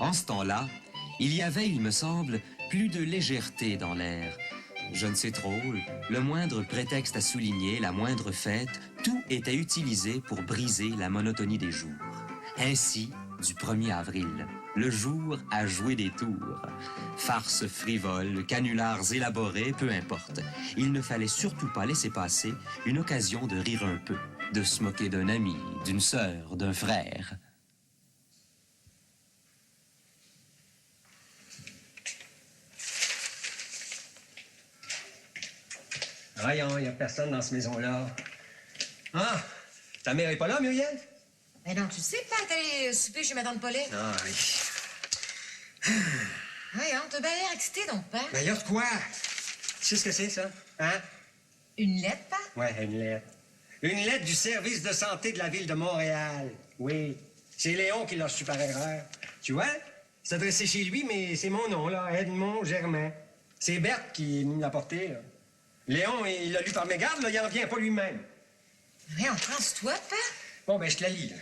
En ce temps-là, il y avait, il me semble, plus de légèreté dans l'air. Je ne sais trop, le moindre prétexte à souligner, la moindre fête, tout était utilisé pour briser la monotonie des jours. Ainsi, du 1er avril, le jour a joué des tours. Farces frivoles, canulars élaborés, peu importe. Il ne fallait surtout pas laisser passer une occasion de rire un peu, de se moquer d'un ami, d'une sœur, d'un frère. Voyons, il n'y a personne dans cette maison-là. Ah, ta mère est pas là, Muriel? Mais non, tu sais pas, t'allais souper chez Madame Paulette. Ah, oui. Voyons, t'as bien l'air excité, donc, père. Mais y a de quoi? Tu sais ce que c'est, ça? Hein? Une lettre, père? Ouais, une lettre. Une lettre du service de santé de la ville de Montréal. Oui. C'est Léon qui l'a reçu par erreur. Tu vois? C'est adressé chez lui, mais c'est mon nom, là, Edmond Germain. C'est Berthe qui me l'a porté, là. Léon, il l'a lu par mégarde, là, il en vient pas lui-même. Voyons, pense-toi, père. Bon, ben, je te la lis, là.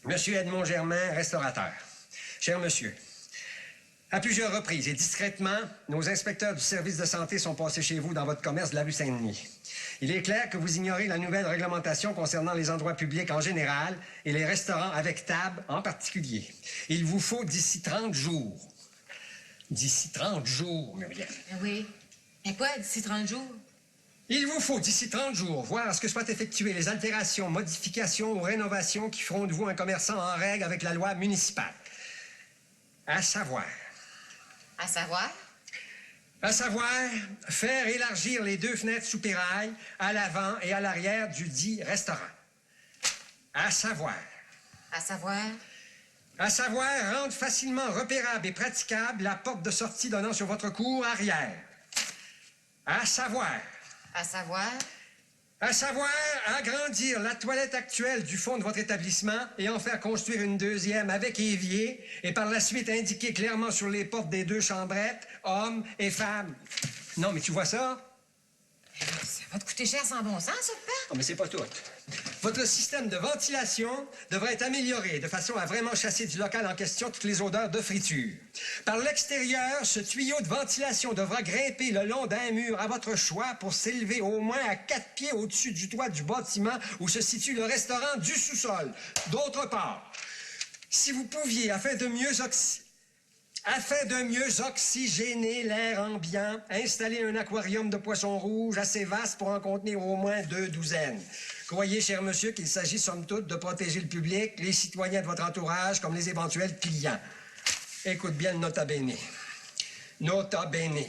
Monsieur Edmond Germain, restaurateur. Cher monsieur, à plusieurs reprises et discrètement, nos inspecteurs du service de santé sont passés chez vous dans votre commerce de la rue Saint-Denis. Il est clair que vous ignorez la nouvelle réglementation concernant les endroits publics en général et les restaurants avec table en particulier. Il vous faut d'ici 30 jours. D'ici 30 jours, Muriel. Oui. Mais quoi, d'ici 30 jours? Il vous faut, d'ici 30 jours, voir à ce que soient effectuées les altérations, modifications ou rénovations qui feront de vous un commerçant en règle avec la loi municipale. À savoir... À savoir? À savoir, faire élargir les 2 fenêtres soupirail à l'avant et à l'arrière du dit restaurant. À savoir... À savoir? À savoir, rendre facilement repérable et praticable la porte de sortie donnant sur votre cour arrière. À savoir... À savoir? À savoir, agrandir la toilette actuelle du fond de votre établissement et en faire construire une deuxième avec évier et par la suite indiquer clairement sur les portes des 2 chambrettes, hommes et femmes. Non, mais tu vois ça? Ça va te coûter cher sans bon sens, ça, père? Non, mais c'est pas tout. Votre système de ventilation devrait être amélioré de façon à vraiment chasser du local en question toutes les odeurs de friture. Par l'extérieur, ce tuyau de ventilation devra grimper le long d'un mur à votre choix pour s'élever au moins à 4 pieds au-dessus du toit du bâtiment où se situe le restaurant du sous-sol. D'autre part, si vous pouviez, afin de mieux oxygéner l'air ambiant, installer un aquarium de poissons rouges assez vaste pour en contenir au moins 2 douzaines. Croyez, cher monsieur, qu'il s'agit somme toute de protéger le public, les citoyens de votre entourage, comme les éventuels clients. Écoute bien le nota bene. Nota bene.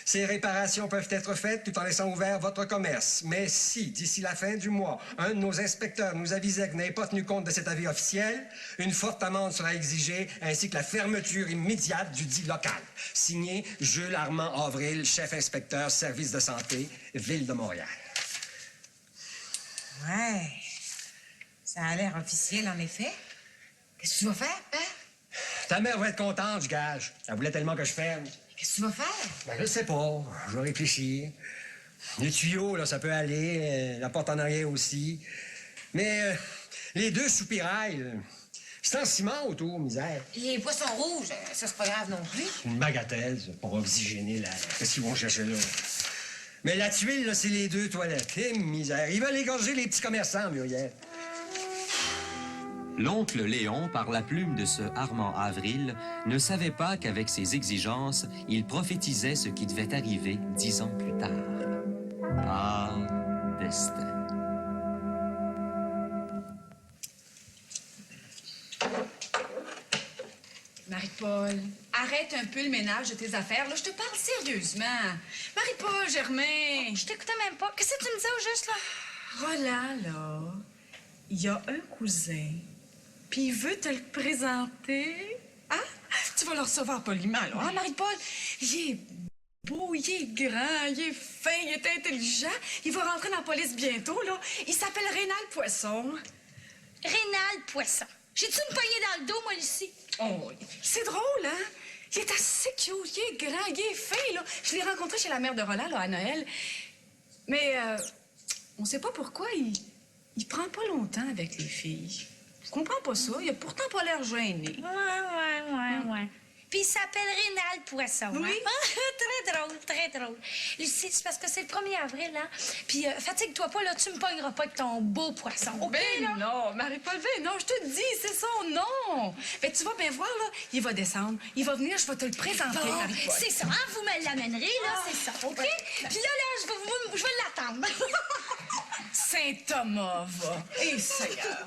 Ces réparations peuvent être faites tout en laissant ouvert votre commerce. Mais si, d'ici la fin du mois, un de nos inspecteurs nous avisait que vous n'avez pas tenu compte de cet avis officiel, une forte amende sera exigée, ainsi que la fermeture immédiate du dit local. Signé Jules Armand Avril, chef inspecteur, service de santé, Ville de Montréal. Ouais. Ça a l'air officiel, en effet. Qu'est-ce que tu vas faire, père? Ta mère va être contente, je gage. Elle voulait tellement que je ferme. Qu'est-ce que tu vas faire? Ben, je sais pas. Je vais réfléchir. Les tuyaux, là, ça peut aller. La porte en arrière aussi. Mais les 2 soupirails, c'est en ciment autour, misère. Les poissons rouges, ça, c'est pas grave non plus. Une bagatelle, ça, pour oxygéner l'air. Qu'est-ce qu'ils vont chercher là? Mais la tuile, là, c'est les 2 toilettes. Misère. Ils veulent égorger les petits commerçants, Muriel. L'oncle Léon, par la plume de ce Armand Avril, ne savait pas qu'avec ses exigences, il prophétisait ce qui devait arriver 10 ans plus tard. Ah, destin. Marie-Paul, arrête un peu le ménage de tes affaires. Là, je te parle sérieusement. Marie-Paul, Germain. Je t'écoutais même pas. Qu'est-ce que tu me disais au juste, là? Roland, là, il y a un cousin, puis il veut te le présenter. Hein? Tu vas le recevoir poliment, là. Hein, Marie-Paul? Il est beau, il est grand, il est fin, il est intelligent. Il va rentrer dans la police bientôt, là. Il s'appelle Rénal Poisson. Rénal Poisson. J'ai-tu une poignée dans le dos, moi, ici? Oh, c'est drôle, hein? Il est assez cute, il est grand, il est fin, là. Je l'ai rencontré chez la mère de Roland, là, à Noël. Mais, on sait pas pourquoi, il prend pas longtemps avec les filles. Je comprends pas ça. Il a pourtant pas l'air gêné. Ouais. Puis il s'appelle Rénal Poisson. Oui. Hein? Très drôle, très drôle. Lucie, c'est parce que c'est le 1er avril, hein? Puis fatigue-toi pas, là, tu me pogneras pas avec ton beau poisson, OK, Ben là? non, Marie-Paul, ben non, je te dis, c'est son nom. Ben tu vas bien voir, là, il va descendre. Il va venir, je vais te le présenter, Bon, Marie-Paul. c'est ça, hein? Vous me l'amènerez, là, c'est ça, OK? Puis là, je vais l'attendre. Saint-Thomas va. Et Seigneur.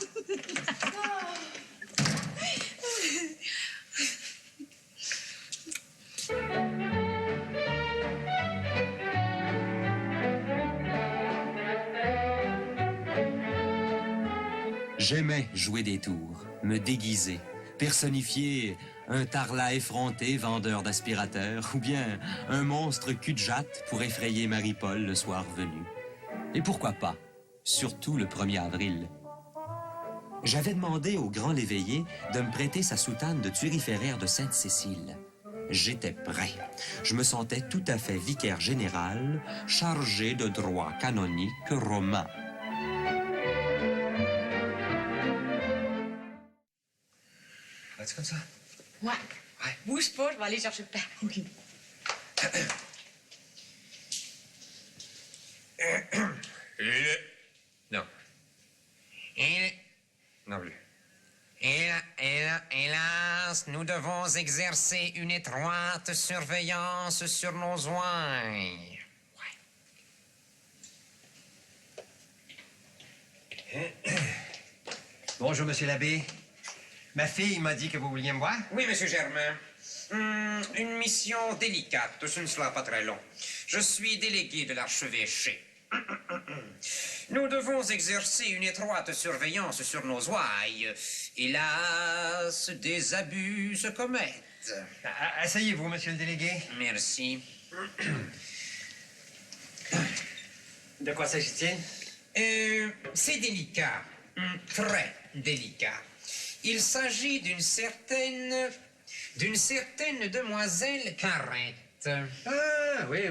J'aimais jouer des tours, me déguiser, personnifier un tarlat effronté vendeur d'aspirateurs ou bien un monstre cul-de-jatte pour effrayer Marie-Paul le soir venu. Et pourquoi pas, surtout le 1er avril. J'avais demandé au grand l'éveillé de me prêter sa soutane de turiféraire de Sainte-Cécile. J'étais prêt. Je me sentais tout à fait vicaire général, chargé de droit canonique romain. Vas-tu comme ça? Ouais. Ouais. Bouge pas, je vais aller chercher le pain. OK. Non. Non plus. Hélas, nous devons exercer une étroite surveillance sur nos oins. Bonjour, monsieur l'abbé. Ma fille m'a dit que vous vouliez me voir. Oui, monsieur Germain. Une mission délicate, ce ne sera pas très long. Je suis délégué de l'archevêché. Nous devons exercer une étroite surveillance sur nos ouailles. Hélas, des abus se commettent. Asseyez-vous, monsieur le délégué. Merci. De quoi s'agit-il? C'est délicat, très délicat. Il s'agit d'une certaine demoiselle Carrette. Ah, oui.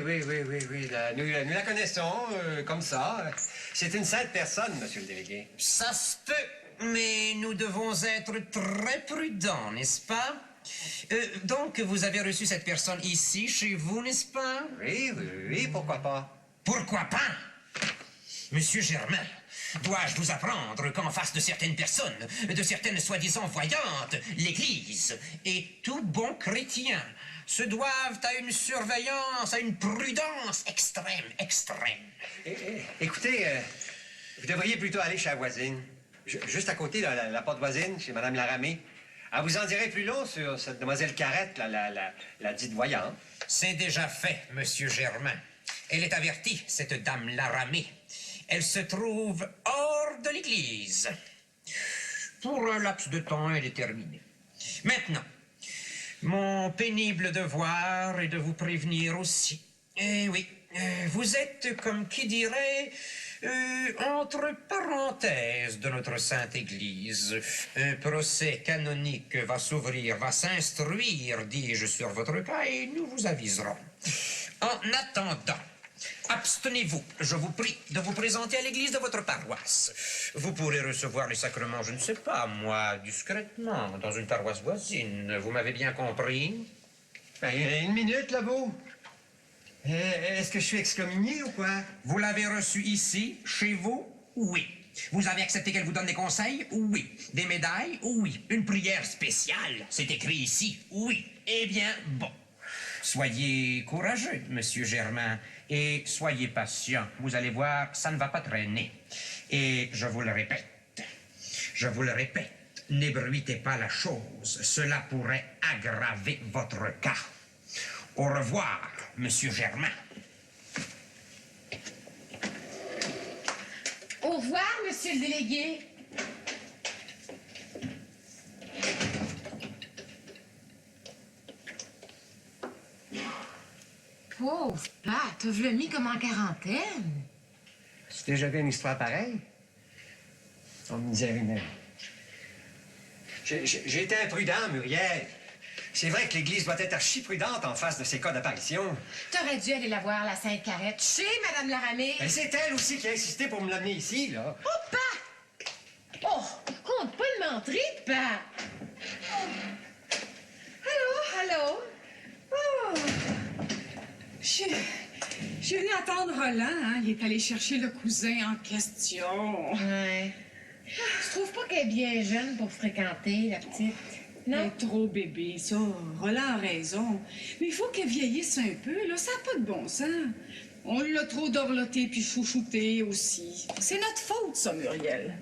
Nous la connaissons, comme ça. C'est une sainte personne, monsieur le délégué. Ça se peut, mais nous devons être très prudents, n'est-ce pas? Donc, vous avez reçu cette personne ici, chez vous, n'est-ce pas? Oui, pourquoi pas? Pourquoi pas? Monsieur Germain, dois-je vous apprendre qu'en face de certaines personnes, de certaines soi-disant voyantes, l'Église et tout bon chrétien se doivent à une surveillance, à une prudence extrême. Écoutez, vous devriez plutôt aller chez la voisine. Juste à côté, la porte voisine, chez Madame Laramée. Elle vous en dirait plus long sur cette demoiselle Carrette, la dite voyante. C'est déjà fait, monsieur Germain. Elle est avertie, cette dame Laramée. Elle se trouve hors de l'Église. Pour un laps de temps indéterminé. Maintenant, mon pénible devoir est de vous prévenir aussi. Oui, vous êtes, comme qui dirait, entre parenthèses de notre Sainte Église. Un procès canonique va s'ouvrir, va s'instruire, dis-je, sur votre cas, et nous vous aviserons. En attendant, abstenez-vous, je vous prie, de vous présenter à l'église de votre paroisse. Vous pourrez recevoir les sacrements, je ne sais pas, moi, discrètement, dans une paroisse voisine. Vous m'avez bien compris? Ben, une minute, là-bas. Est-ce que je suis excommunié ou quoi? Vous l'avez reçu ici, chez vous? Oui. Vous avez accepté qu'elle vous donne des conseils? Oui. Des médailles? Oui. Une prière spéciale? C'est écrit ici? Oui. Eh bien, bon. Soyez courageux, monsieur Germain, et soyez patient. Vous allez voir, ça ne va pas traîner. Et je vous le répète, n'ébruitez pas la chose. Cela pourrait aggraver votre cas. Au revoir, monsieur Germain. Au revoir, monsieur le délégué. Pauvre Pat, je l'ai mis comme en quarantaine. Tu déjà vu une histoire pareille? On me disait même. J'ai été imprudent, Muriel. C'est vrai que l'Église doit être archi-prudente en face de ces cas d'apparition. T'aurais dû aller la voir, la Sainte Carrette, chez Madame Laramée. Mais c'est elle aussi qui a insisté pour me l'amener ici, là. Oh, Pat! Oh, compte pas de entrer, pa. Allô? Oh! J'ai venu attendre Roland, hein. Il est allé chercher le cousin en question. Ouais. Tu trouves pas qu'elle est bien jeune pour fréquenter, la petite? Elle Non? est trop bébé, ça. Roland a raison. Mais il faut qu'elle vieillisse un peu, là. Ça n'a pas de bon sens. On l'a trop dorloté puis chouchouté aussi. C'est notre faute, ça, Muriel.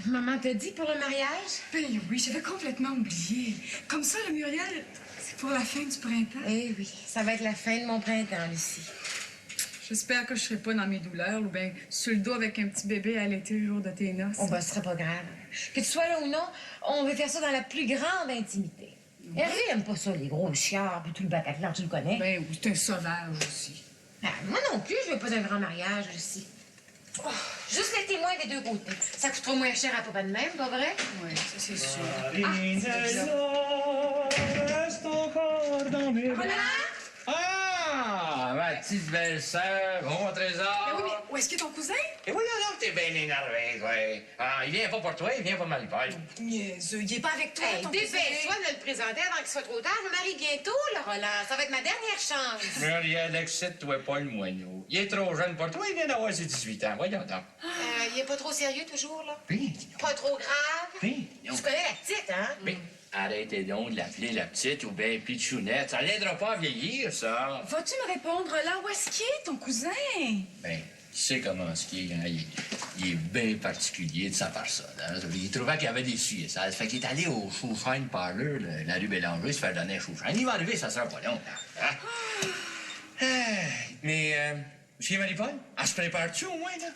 Maman t'a dit pour le mariage? Ben oui, j'avais complètement oublié. Comme ça, le Muriel, c'est pour la fin du printemps. Eh oui, ça va être la fin de mon printemps, Lucie. J'espère que je serai pas dans mes douleurs ou bien sur le dos avec un petit bébé à l'été le jour de tes noces. Oh, ben, ce sera pas grave. Que tu sois là ou non, on veut faire ça dans la plus grande intimité. Hervé aime pas ça, les gros chiards puis tout le Bataclan, tu le connais? Ben oui, c'est un sauvage aussi. Ah, moi non plus, je veux pas d'un grand mariage, Lucie. Oh, juste les témoins des deux côtés. Ça coûtera moins cher à papa de même, pas vrai? Oui, ça c'est sûr. Reste encore dans mes bras. Ah, ma petite belle-sœur, mon trésor. Ben oui, mais où est-ce qu'il est ton cousin? Et voilà donc, t'es bien énervé, toi. Ah, il vient pas pour toi, il vient pour Marie-Paul. Niaiseux, il est pas avec toi, Hey, ton dépêche-toi de me le présenter avant qu'il soit trop tard. Je me marie bientôt, là, Roland. Ça va être ma dernière chance. Muriel, excite-toi pas le moineau. Il est trop jeune pour toi, il vient d'avoir ses 18 ans. Voyons donc. Il est pas trop sérieux, toujours, là? Oui, Pas trop grave? oui. Tu connais la petite, hein? Mais arrêtez donc de l'appeler la petite ou bien Pichounette. Ça l'aidera pas à vieillir, ça. Vas-tu me répondre là? Où est-ce qu'il est, ton cousin? Ben, tu sais comment ce qu'il est, hein? Il est bien particulier de sa personne. Hein? Il trouvait qu'il y avait des sujets. Ça fait qu'il est allé au Shoeshine Parlor, la rue Bélanger, se faire donner un Shoeshine. Il va arriver, ça sera pas long. Hein? Mais, chez Marie-Paul, elle se prépare-tu au moins, là?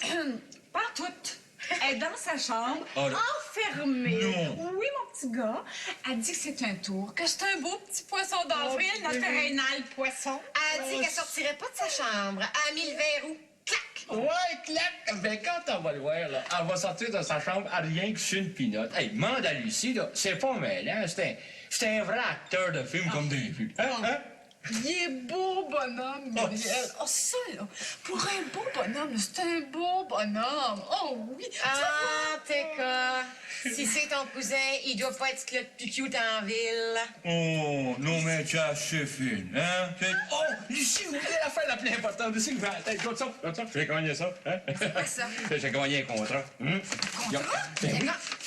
Pas toute. Elle est dans sa chambre, Oh là. enfermée. Non. Oui, mon petit gars. Elle dit que c'est un tour, que c'est un beau petit poisson d'avril, notre rénal poisson. Elle a dit qu'elle sortirait pas de sa chambre. Elle a mis le verrou. Clac! Ouais, clac! Ben, quand on va le voir, là, elle va sortir de sa chambre à rien que sur une pinotte. Hey, demande à Lucie, là, c'est pas mêlant, c'est un vrai acteur de film comme des vues. Hein? Il est beau bonhomme, Muriel. Oh, ça, là, pour un beau bonhomme, c'est un beau bonhomme. Oh, oui. Ah, t'es quoi? Si c'est ton cousin, il doit pas être le plus cute en ville. Oh, non, mais tu as assez fine, hein? Oh, Lucie, vous voulez l'affaire la plus importante de ce que j'ai gagné ça. Hein? C'est quoi ça? J'ai gagné un contrat.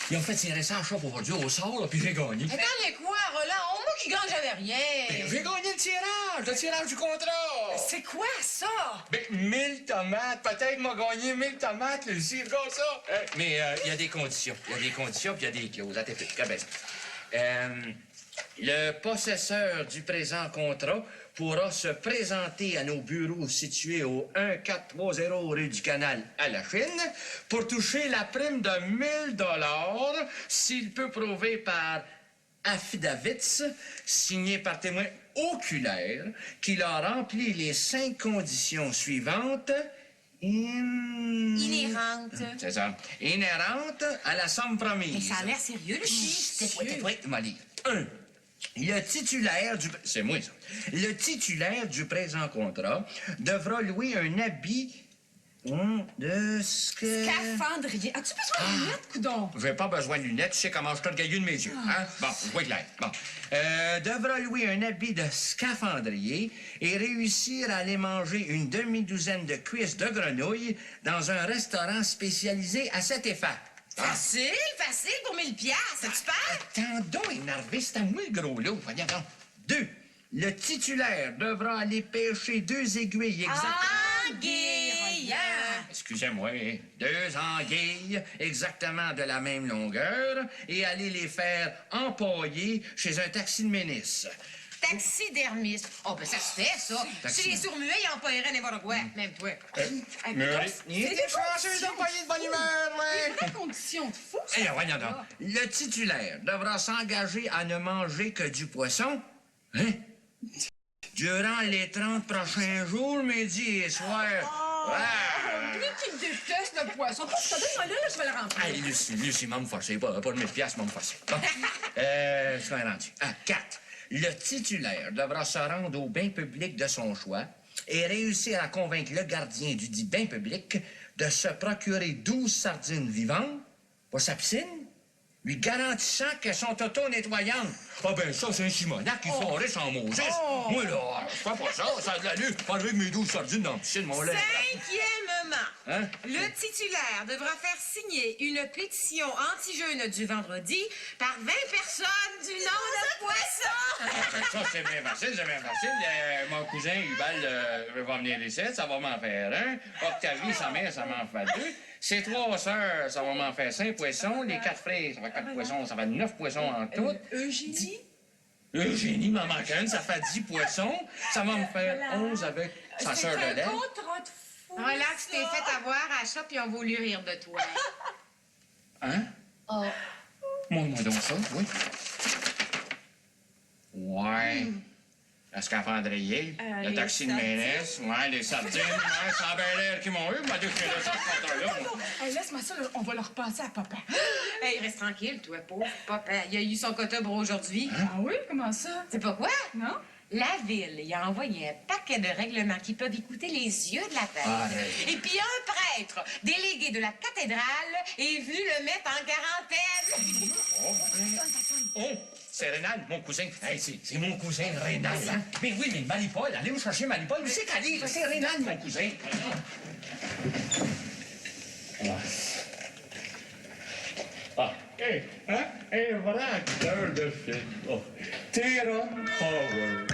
Ils ont fait tirer ça en shop aujourd'hui au sort, là, puis j'ai gagné. Mais gagné quoi, Roland? Oh, moi qui gagne jamais rien. J'ai gagné le tirage du contrat. C'est quoi ça? Ben, 1000 tomates. Peut-être m'a gagné 1000 tomates, Lucie. Regarde ça. Mais il y a des conditions. Il y a des conditions puis il y a des clauses. Attends, le possesseur du présent contrat pourra se présenter à nos bureaux situés au 1430 rue du Canal à la Chine pour toucher la prime de 1000 $ s'il peut prouver par affidavits signé par témoin oculaire qu'il a rempli les 5 conditions suivantes Inhérente. C'est ça. Inhérentes à la somme promise. Mais ça a l'air sérieux, le chiffre. Oui, Molly. 1. Le titulaire du... C'est moi, ça. Le titulaire du présent contrat devra louer un habit de Scaphandrier. As-tu besoin de lunettes, coudon? J'ai pas besoin de lunettes, tu sais comment je te gailleux de mes yeux. Hein? Bon, je vois clair. Bon. Devra louer un habit de scaphandrier et réussir à aller manger une demi-douzaine de cuisses de grenouille dans un restaurant spécialisé à cet effet. Facile pour 1000 piastres. Tu parles? Attends donc, énervé, c'est à moi le gros lot. Voyons donc. 2. Le titulaire devra aller pêcher 2 aiguilles Anguille! Excusez-moi, 2 anguilles exactement de la même longueur et aller les faire empailler chez un taximéniste. Taxidermiste. Oh, ben ça se fait, ça. Si les sourds-muets, ils empailleraient n'importe quoi. Même toi. Il était chanceux d'empailler de bonne humeur, C'est ouais. vraie condition de fou, ça. Eh, voyons donc. Le titulaire devra s'engager à ne manger que du poisson. Hein? Durant les 30 prochains jours, midi et soir. Lui qui déteste le poisson. Je te donne là, je vais le remplir. Hey, Lucie, m'a me forcé. Pas de 1000 piastres, m'a me forcé. Bon. Je suis rendu. 4. Le titulaire devra se rendre au bain public de son choix et réussir à convaincre le gardien du dit bain public de se procurer 12 sardines vivantes pour sa piscine, lui garantissant qu'elles sont auto-nettoyantes. Ah ben ça, c'est un Simonac qui ferait sans Moses. Moi, là, je fais pas ça, ça a de l'allure. Enlever mes 12 sardines dans la piscine, mon lait. Cinquièmement, Hein? le titulaire devra faire signer une pétition anti-jeûne du vendredi par 20 personnes du nom de Poisson. Ça, c'est bien facile, c'est bien facile. Mon cousin Hubal va venir ici, ça va m'en faire un. Octavie, sa mère, ça m'en fait 2. Ses 3 sœurs, ça va m'en faire 5 poissons. Les 4 frères, ça fait 4 poissons, ça fait 9 poissons en tout. Eugénie? Eugénie m'en manque une, ça fait 10 poissons. Ça va me faire 11 avec sa sœur de lait. Relax, tu t'es fait avoir à ça, puis on voulu rire de toi. Hein? Oh. Moi donc ça, oui. Ouais. La scaphandrier, le taxi de ménesse, ouais, les sardines, ouais, ça a bien l'air qu'ils m'ont eu, m'a dit que je ça, ce contrat-là. Hey, laisse-moi ça, là, on va leur passer à papa. Hey, reste tranquille, toi, pauvre papa. Il a eu son quota pour aujourd'hui. Ah oui? Comment ça? C'est pas quoi? Non? La ville y a envoyé un paquet de règlements qui peuvent écouter les yeux de la tête. Ah, Et puis un prêtre, délégué de la cathédrale, est venu le mettre en quarantaine. Oh, c'est Rénal, mon cousin. Hey, c'est mon cousin Rénal. Hein? Mais oui, mais Marie-Paul, allez vous chercher Marie-Paul. Où c'est qu'elle est? C'est Rénal, mon cousin. Ah, hey, hein? Un vrai acteur de film. Oh. Tyrone Power.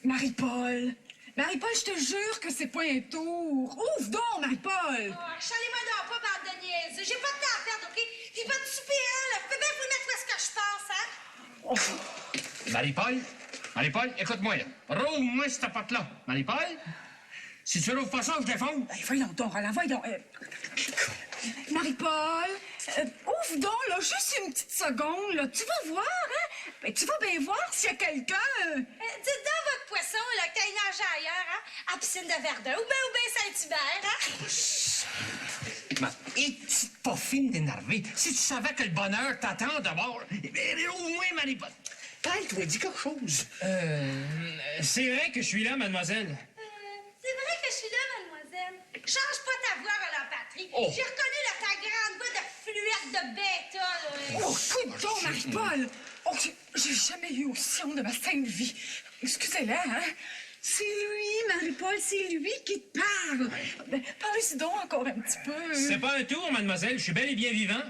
Marie-Paul! Marie-Paul, je te jure que c'est pas un tour. Ouvre donc, Marie-Paul! Chalez-moi donc pas, bande de niaises. J'ai pas de temps à perdre, OK? Puis votre souper, là, vous pouvez bien vous mettre où est-ce que je pense, hein? Marie-Paul, écoute-moi, là. Rouvre-moi cette porte-là. Marie-Paul, si tu rouvres pas ça, je défonce. Hey, voyons donc, Roland, voyons. Marie-Paul, ouvre donc, là, juste une petite seconde, là. Tu vas voir, hein? Ben, tu vas bien voir s'il y a quelqu'un. Dites donc votre poisson, là, qu'il nage ailleurs, hein? À piscine de Verdun, ou bien Saint-Hubert, hein? Ma petite pas fine d'énerver. Si tu savais que le bonheur t'attend d'abord, ouvre-moi, Marie-Paul. Parle-toi, dis quelque chose. C'est vrai que je suis là, mademoiselle. C'est vrai que je suis là, mademoiselle. Change pas ta voix, Roland Patry. Oh. J'ai reconnu là, ta grande voix de fluette de bêta, là. Oh, écoute donc, Marie-Paul! Oh, j'ai jamais eu aussi honte de ma sainte vie. Excusez-la, hein? C'est lui, Marie-Paul, c'est lui qui te parle. Ben, parlez-y donc encore un petit peu. C'est pas un tour, mademoiselle. Je suis bel et bien vivant.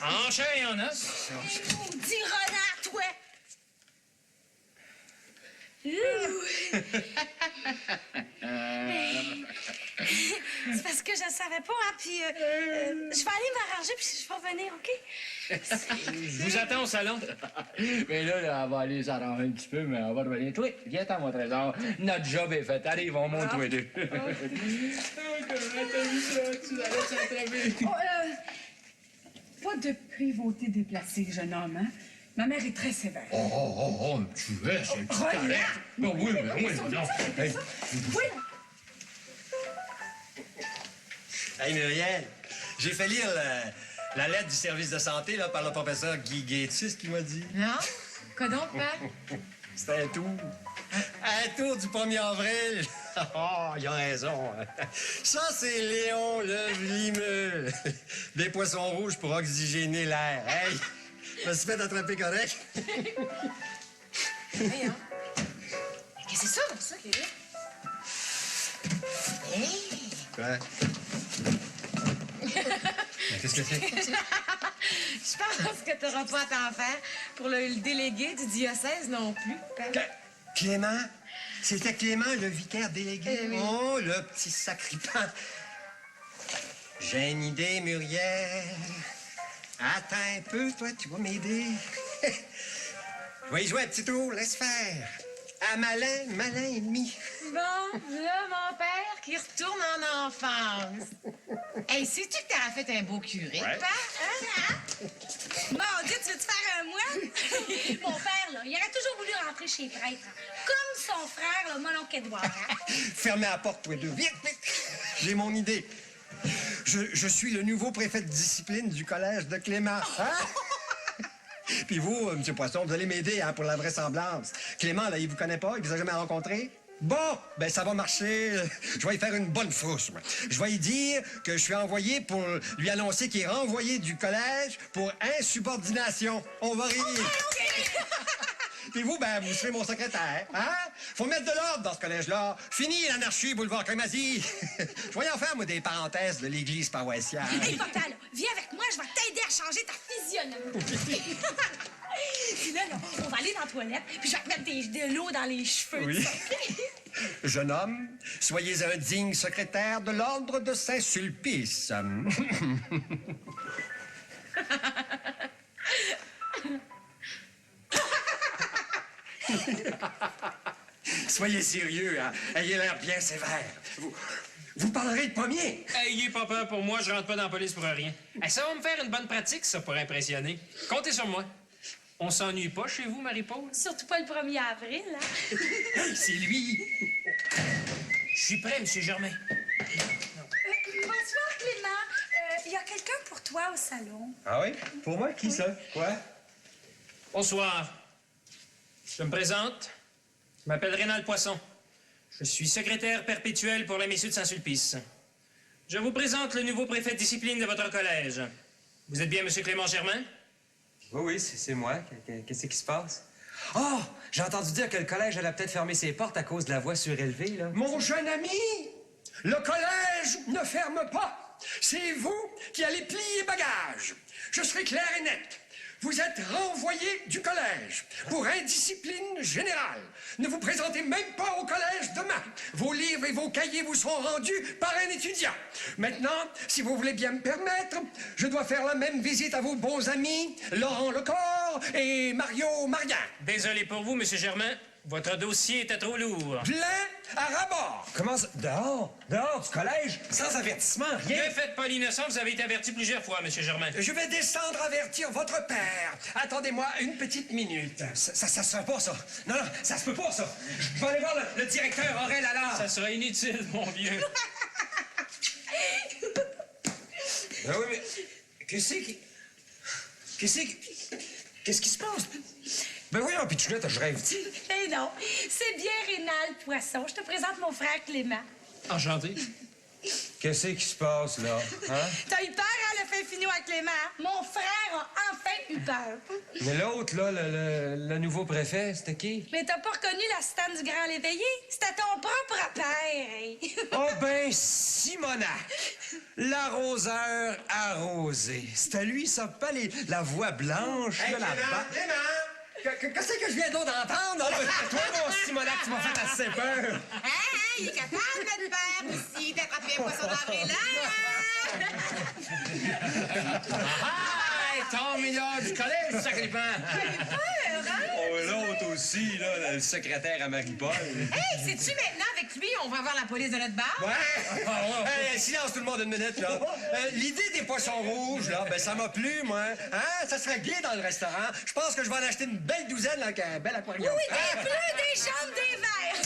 En chair et en os. Dis renard, toi. C'est parce que je ne savais pas, hein, puis je vais aller m'arranger, puis je vais revenir, OK? Je vous attends au salon. Mais là, on va aller s'arranger un petit peu, mais on va revenir. Toi, viens-t'en, mon trésor. Notre job est fait. Allez, on monte tous les deux. Pas de privauté déplacée, jeune homme, hein? Ma mère est très sévère. Oh, tu es, c'est un petit carré. Non, oui, non. Hey. Oui, Hey, Muriel, j'ai fait lire la lettre du service de santé là, par le professeur Guy Gaétus qui m'a dit. Non? Quoi donc, père? C'était un tour. Un tour du 1er avril. Oh, il a raison. Ça, c'est Léon le Vlimeux. Des poissons rouges pour oxygéner l'air. Hey, je me suis fait attraper correct. Hey, hein? Qu'est-ce que c'est ça qui est là? Hey! Quoi? Qu'est-ce que c'est? Je pense que tu n'auras pas à t'en faire pour le délégué du diocèse non plus, père. Clément? C'était Clément, le vicaire délégué? Oui. Oh, le petit sacripant. J'ai une idée, Muriel. Attends un peu, toi, tu vas m'aider. Je vais y jouer un petit tour, laisse faire. À malin ennemi. Bon, là, mon père qui retourne en enfance. Hey, sais-tu que t'auras fait un beau curé, père? Hein? Mon Dieu, tu veux-tu faire un moine? Mon père, là, il aurait toujours voulu rentrer chez les prêtres. Comme son frère, le mon oncle Édouard. Hein? Fermez la porte, toi deux. Vite, vite. J'ai mon idée. Je suis le nouveau préfet de discipline du collège de Clément. Hein? Puis vous, M. Poisson, vous allez m'aider hein, pour la vraisemblance. Clément, là, il vous connaît pas? Il vous a jamais rencontré? Bon, ben ça va marcher. Je vais y faire une bonne frousse, moi. Je vais y dire que je suis envoyé pour lui annoncer qu'il est renvoyé du collège pour insubordination. On va rire. Puis vous, ben, vous serez mon secrétaire, hein? Faut mettre de l'ordre dans ce collège-là. Fini l'anarchie, boulevard Clémazie. Je vais en faire, moi, des parenthèses de l'église paroissiale. Hey, Viens avec moi, je vais t'aider à changer ta physionomie. Puis là, on va aller dans la toilette, puis je vais te mettre de l'eau dans les cheveux. Oui. Jeune homme, soyez un digne secrétaire de l'ordre de Saint-Sulpice. Soyez sérieux, hein? Ayez l'air bien sévère. Vous parlerez de premier. Ayez pas peur pour moi, je rentre pas dans la police pour rien. Hey, ça va me faire une bonne pratique, ça, pour impressionner. Comptez sur moi. On s'ennuie pas chez vous, Marie-Paul? Surtout pas le 1er avril, hein? Hey, c'est lui. Je suis prêt, Monsieur Germain. Bonsoir, Clément. Il y a quelqu'un pour toi au salon. Ah oui? Pour moi? Qui ça? Quoi? Bonsoir. Je me présente. Je m'appelle Rénal Poisson. Je suis secrétaire perpétuel pour la messieurs de Saint-Sulpice. Je vous présente le nouveau préfet de discipline de votre collège. Vous êtes bien Monsieur Clément Germain? Oui, c'est moi. Qu'est-ce qui se passe? Oh! J'ai entendu dire que le collège allait peut-être fermer ses portes à cause de la voix surélevée, là. Mon jeune ami, le collège ne ferme pas. C'est vous qui allez plier bagages. Je serai clair et net. Vous êtes renvoyé du collège pour indiscipline générale. Ne vous présentez même pas au collège demain. Vos livres et vos cahiers vous seront rendus par un étudiant. Maintenant, si vous voulez bien me permettre, je dois faire la même visite à vos bons amis, Laurent Lecor et Mario Marian. Désolé pour vous, Monsieur Germain. Votre dossier était trop lourd. Plein à rabord. Comment ça? Dehors? Dehors du collège? Sans avertissement, rien? Ne faites pas l'innocent, vous avez été averti plusieurs fois, Monsieur Germain. Je vais descendre avertir votre père. Attendez-moi une petite minute. Ça se fait pas, ça. Non, ça se peut pas, ça. Je vais aller voir le directeur Aurel alors. Ça sera inutile, mon vieux. Ben oui, mais... Qu'est-ce qui se passe? Ben voyons, Pitchounette, je rêve-tu? Eh non, c'est bien Rénal Poisson. Je te présente mon frère Clément. Enchanté. Qu'est-ce qui se passe, là? Hein? T'as eu peur, hein, le fin finot à Clément? Mon frère a enfin eu peur. Mais l'autre, là, le nouveau préfet, c'était qui? Mais t'as pas reconnu l'assistante du grand l'éveillé? C'était ton propre père. Hein? Oh ben, Simonac! L'arroseur arrosé. C'est à lui, ça, pas la voix blanche, Hey, là, la barbe. Clément! Qu'est-ce que je viens donc d'entendre? Toi, mon Simonac, tu m'as fait assez peur. Il est capable, notre père, aussi, d'attraper un poisson d'avril, hein? Ah, ton milliard du collège, sacré-pan! Oh, l'autre aussi, là, le secrétaire à Marie-Paul. Hey, sais-tu, maintenant, avec lui, on va voir la police de notre bar? Ouais. Hey, silence tout le monde une minute, là. L'idée des poissons rouges, là, ben ça m'a plu, moi. Hein? Ça serait gai dans le restaurant. Je pense que je vais en acheter une belle douzaine avec un bel aquarium. Oui, des bleus, des jaunes, des verts.